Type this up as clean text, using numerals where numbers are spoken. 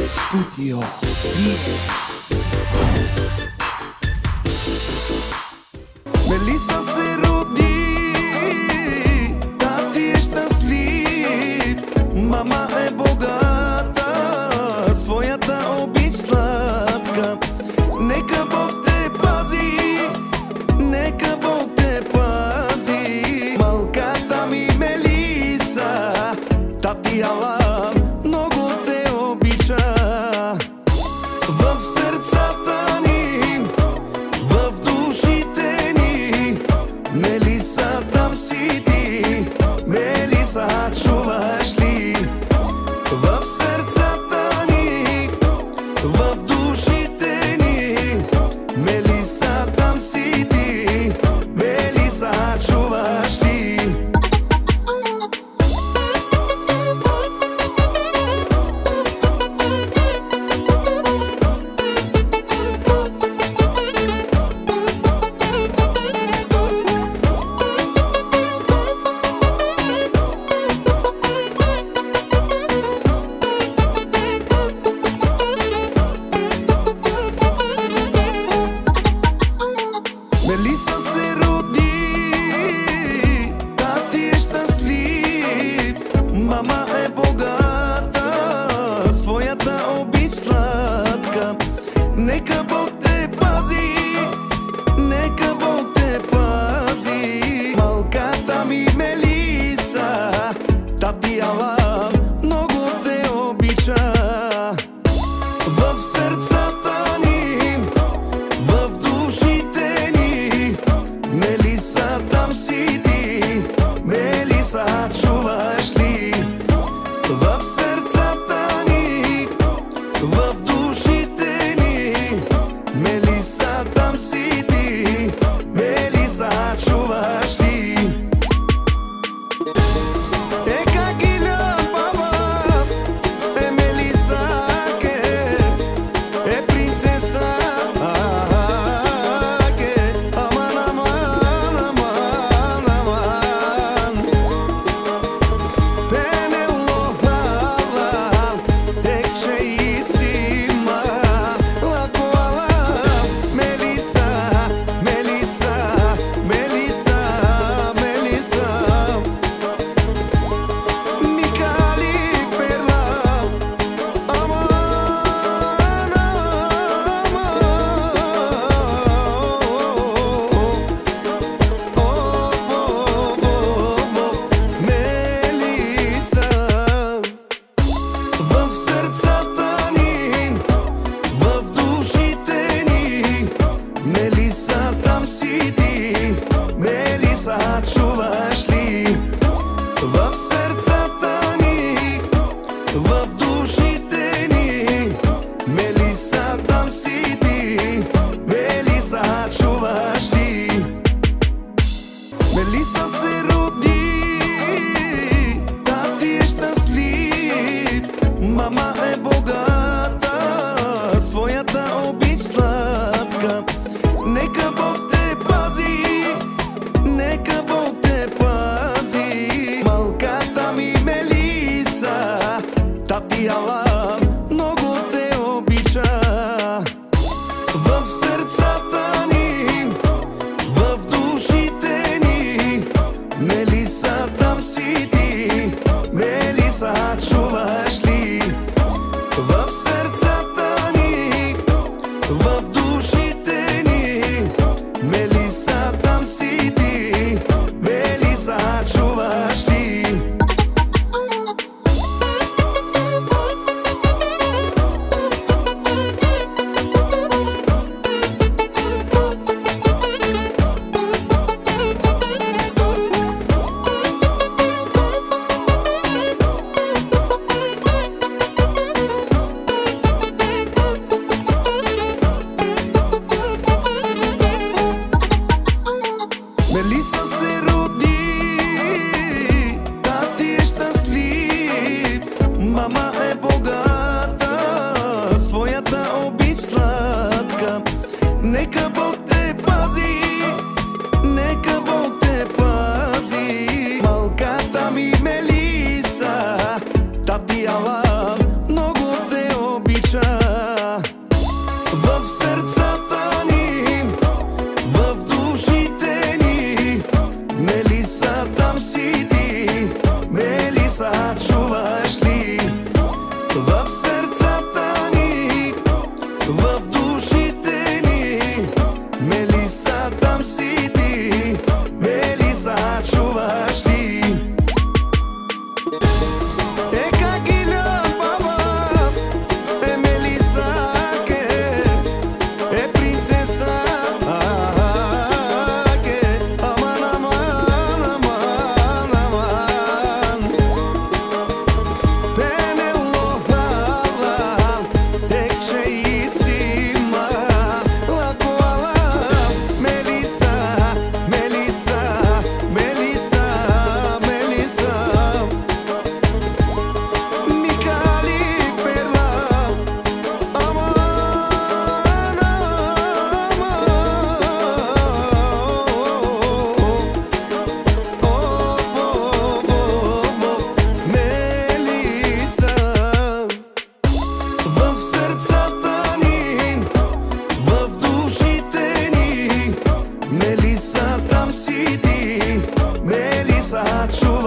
Studio Beats. Мелиса се роди, тати е щастлив, мама е богата, своята обич сладка. Нека Бог те пази, нека Бог те пази. Малката ми Мелиса, тати Алан много те обича. В сърцата ни, в душите ни, Мелиса, там си ти. Мелиса, чуваш ли? В сърцата ни, в душите ни, Мелиса, там си ти. Мелиса, чуваш ли? Мелиса се роди, тати е щастлив, мама е богата, своята обич сладка. Нека Бог те пази, нека Бог те пази. Малката ми Мелиса, тати Алан много те обича. В сърцата ни, в душите ни, Мелиса, там си ти. Мелиса, чуваш ли? В сърцата ни, в душите ни, Мелиса, там си ти. Мелиса, чуваш ли? Как баба, Мелиса, принцеса, аман, аман, аман, аман. Пенелопала, екчеисима, лакуала. Мелиса, Мелиса, Мелиса, Мелиса. Микали перла, аман, Мелиса. В сърцата ни, в душите ни, Мелиса, там си ти. Мелиса, чуваш ли? В сърцата ни, в душите ни, Мелиса, там си ти. Мелиса, чуваш ли? Мелиса се роди, тати е щастлив, мама е богата, своята обич сладка. Нека Бог те пази, нека Бог те пази. Малката ми Мелиса, тати Алан много те обича. В сърцата ни, в душите ни, Мелиса, там си ти. Мелиса, чуваш ли? В сърцата ни, в душите ни, Мелиса, там си ти. Мелиса, чуваш ли? Мелиса се роди, тати е щастлив, мама е богата, своята обич сладка. Нека Бог те пази, нека Бог те пази. Малката ми Мелиса, тати Алан sa ču